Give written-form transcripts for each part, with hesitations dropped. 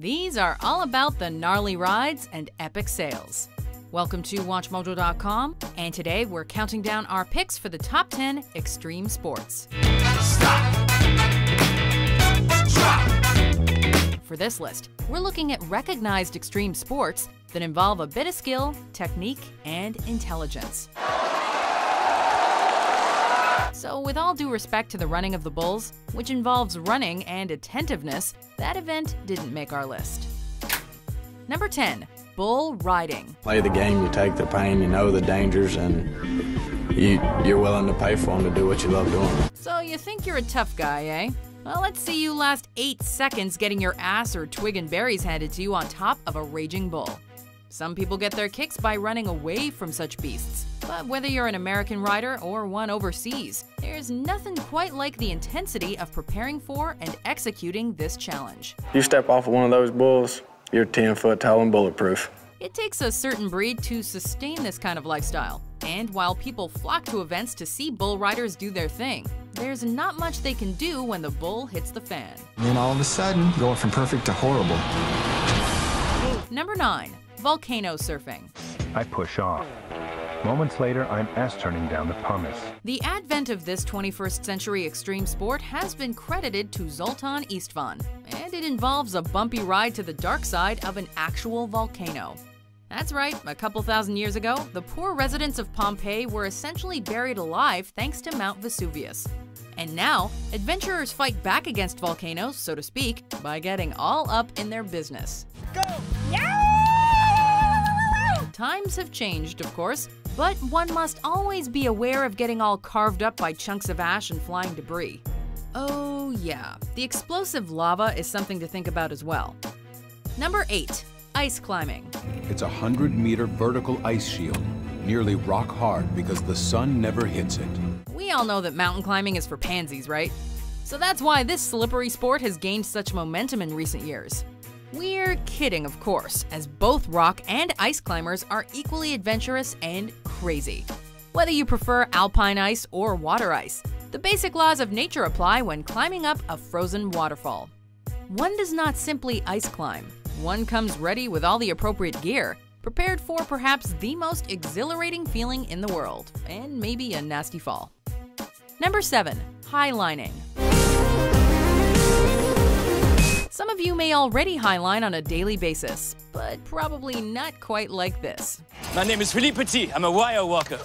These are all about the gnarly rides and epic sales. Welcome to WatchMojo.com, and today we're counting down our picks for the top 10 extreme sports. Stop. Drop. For this list, we're looking at recognized extreme sports that involve a bit of skill, technique, and intelligence. So with all due respect to the running of the bulls, which involves running and attentiveness, that event didn't make our list. Number 10. Bull riding. Play the game, you take the pain, you know the dangers, and you're willing to pay for them to do what you love doing. So you think you're a tough guy, eh? Well, let's see you last 8 seconds getting your ass or twig and berries handed to you on top of a raging bull. Some people get their kicks by running away from such beasts. But whether you're an American rider or one overseas, there's nothing quite like the intensity of preparing for and executing this challenge. You step off of one of those bulls, you're 10 foot tall and bulletproof. It takes a certain breed to sustain this kind of lifestyle. And while people flock to events to see bull riders do their thing, there's not much they can do when the bull hits the fan. And then all of a sudden, going from perfect to horrible. Number 9. Volcano surfing. I push off. Moments later, I'm ass-turning down the pumice. The advent of this 21st century extreme sport has been credited to Zoltan Istvan, and it involves a bumpy ride to the dark side of an actual volcano. That's right, a couple thousand years ago, the poor residents of Pompeii were essentially buried alive thanks to Mount Vesuvius. And now, adventurers fight back against volcanoes, so to speak, by getting all up in their business. Go! Yeah! Times have changed, of course, but one must always be aware of getting all carved up by chunks of ash and flying debris. Oh yeah, the explosive lava is something to think about as well. Number 8. Ice climbing. It's a 100-meter vertical ice shield, nearly rock hard because the sun never hits it. We all know that mountain climbing is for pansies, right? So that's why this slippery sport has gained such momentum in recent years. We're kidding, of course, as both rock and ice climbers are equally adventurous and crazy. Whether you prefer alpine ice or water ice, the basic laws of nature apply when climbing up a frozen waterfall. One does not simply ice climb. One comes ready with all the appropriate gear, prepared for perhaps the most exhilarating feeling in the world, and maybe a nasty fall. Number 7. Highlining. Some of you may already highline on a daily basis, but probably not quite like this. My name is Philippe Petit. I'm a wire walker.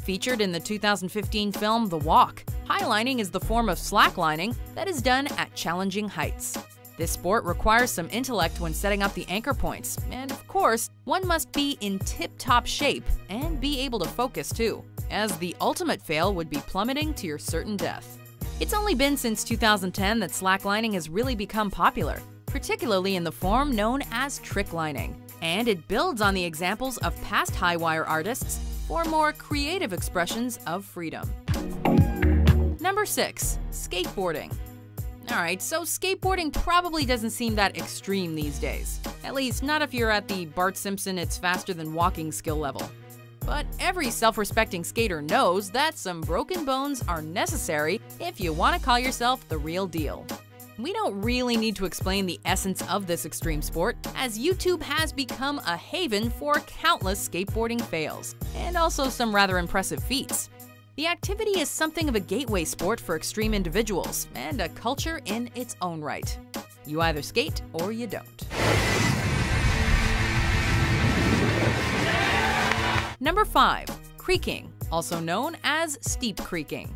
Featured in the 2015 film The Walk, highlining is the form of slacklining that is done at challenging heights. This sport requires some intellect when setting up the anchor points, and of course, one must be in tip-top shape and be able to focus too, as the ultimate fail would be plummeting to your certain death. It's only been since 2010 that slacklining has really become popular, particularly in the form known as tricklining, and it builds on the examples of past high-wire artists for more creative expressions of freedom. Number 6. Skateboarding. Alright, so skateboarding probably doesn't seem that extreme these days. At least not if you're at the Bart Simpson it's faster than walking skill level. But every self-respecting skater knows that some broken bones are necessary if you want to call yourself the real deal. We don't really need to explain the essence of this extreme sport, as YouTube has become a haven for countless skateboarding fails, and also some rather impressive feats. The activity is something of a gateway sport for extreme individuals, and a culture in its own right. You either skate or you don't. Number 5. Creeking, also known as steep creeking.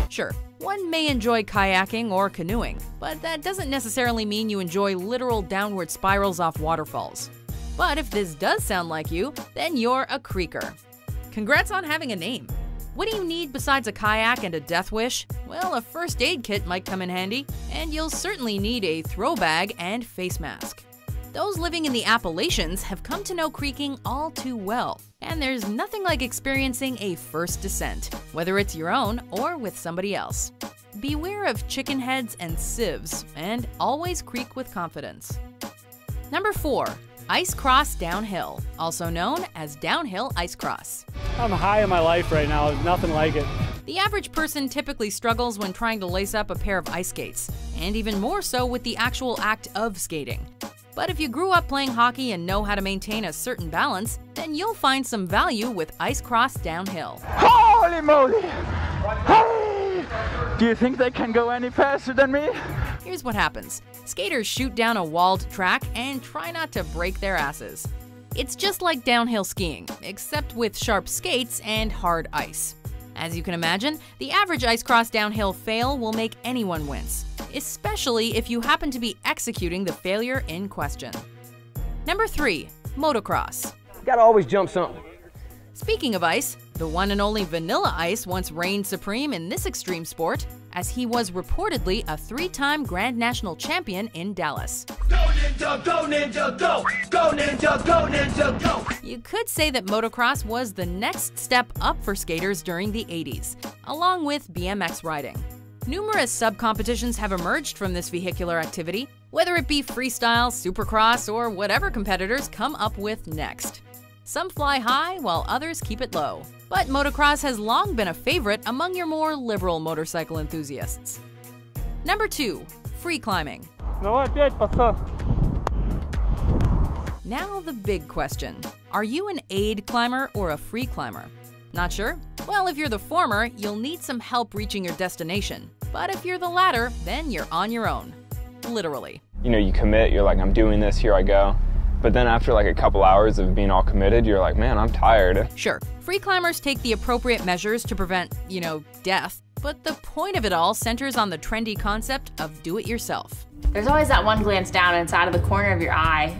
Sure, one may enjoy kayaking or canoeing, but that doesn't necessarily mean you enjoy literal downward spirals off waterfalls. But if this does sound like you, then you're a creeker. Congrats on having a name. What do you need besides a kayak and a death wish? Well, a first aid kit might come in handy, and you'll certainly need a throw bag and face mask. Those living in the Appalachians have come to know creeking all too well, and there's nothing like experiencing a first descent, whether it's your own or with somebody else. Beware of chicken heads and sieves, and always creak with confidence. Number 4. Ice cross downhill, also known as downhill ice cross. I'm high in my life right now, nothing like it. The average person typically struggles when trying to lace up a pair of ice skates, and even more so with the actual act of skating. But if you grew up playing hockey and know how to maintain a certain balance, then you'll find some value with ice cross downhill. Holy moly! Hey! Do you think they can go any faster than me? Here's what happens. Skaters shoot down a walled track and try not to break their asses. It's just like downhill skiing, except with sharp skates and hard ice. As you can imagine, the average ice cross downhill fail will make anyone wince, especially if you happen to be executing the failure in question. Number 3. Motocross. You gotta always jump something. Speaking of ice, the one and only Vanilla Ice once reigned supreme in this extreme sport, as he was reportedly a 3-time Grand National Champion in Dallas. Go Ninja, go Ninja, go! Go Ninja, go Ninja, go! You could say that motocross was the next step up for skaters during the 80s, along with BMX riding. Numerous sub-competitions have emerged from this vehicular activity, whether it be freestyle, supercross, or whatever competitors come up with next. Some fly high while others keep it low. But motocross has long been a favorite among your more liberal motorcycle enthusiasts. Number 2. Free climbing. Now the big question. Are you an aid climber or a free climber? Not sure? Well, if you're the former, you'll need some help reaching your destination. But if you're the latter, then you're on your own. Literally. You know, you commit, you're like, I'm doing this, here I go. But then after like a couple hours of being all committed, you're like, man, I'm tired. Sure, free climbers take the appropriate measures to prevent, death. But the point of it all centers on the trendy concept of do-it-yourself. There's always that one glance down inside of the corner of your eye.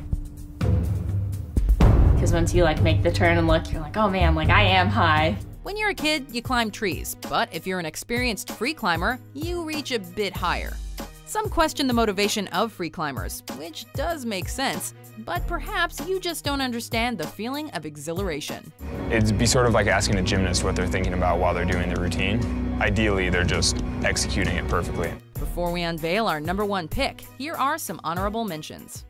Because once you make the turn and look, you're like, oh man, I am high. When you're a kid, you climb trees. But if you're an experienced free climber, you reach a bit higher. Some question the motivation of free climbers, which does make sense, but perhaps you just don't understand the feeling of exhilaration. It'd be sort of like asking a gymnast what they're thinking about while they're doing the routine. Ideally, they're just executing it perfectly. Before we unveil our number 1 pick, here are some honorable mentions.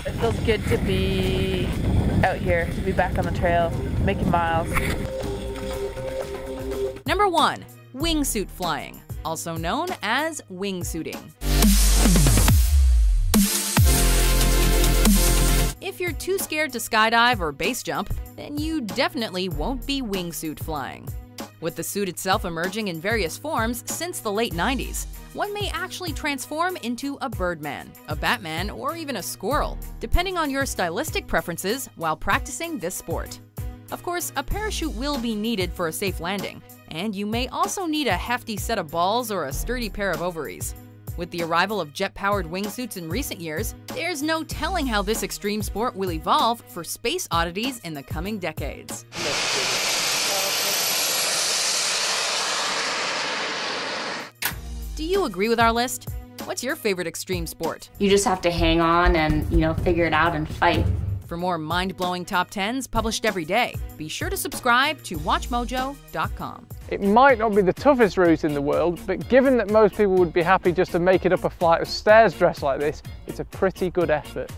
It feels good to be out here, to be back on the trail, making miles. Number 1. Wingsuit flying, also known as wingsuiting. If you're too scared to skydive or base jump, then you definitely won't be wingsuit flying. With the suit itself emerging in various forms since the late 90s, one may actually transform into a Birdman, a Batman, or even a squirrel, depending on your stylistic preferences while practicing this sport. Of course, a parachute will be needed for a safe landing, and you may also need a hefty set of balls or a sturdy pair of ovaries. With the arrival of jet-powered wingsuits in recent years, there's no telling how this extreme sport will evolve for space oddities in the coming decades. Do you agree with our list? What's your favorite extreme sport? You just have to hang on and, figure it out and fight. For more mind-blowing top 10s published every day, be sure to subscribe to WatchMojo.com. It might not be the toughest route in the world, but given that most people would be happy just to make it up a flight of stairs dressed like this, it's a pretty good effort.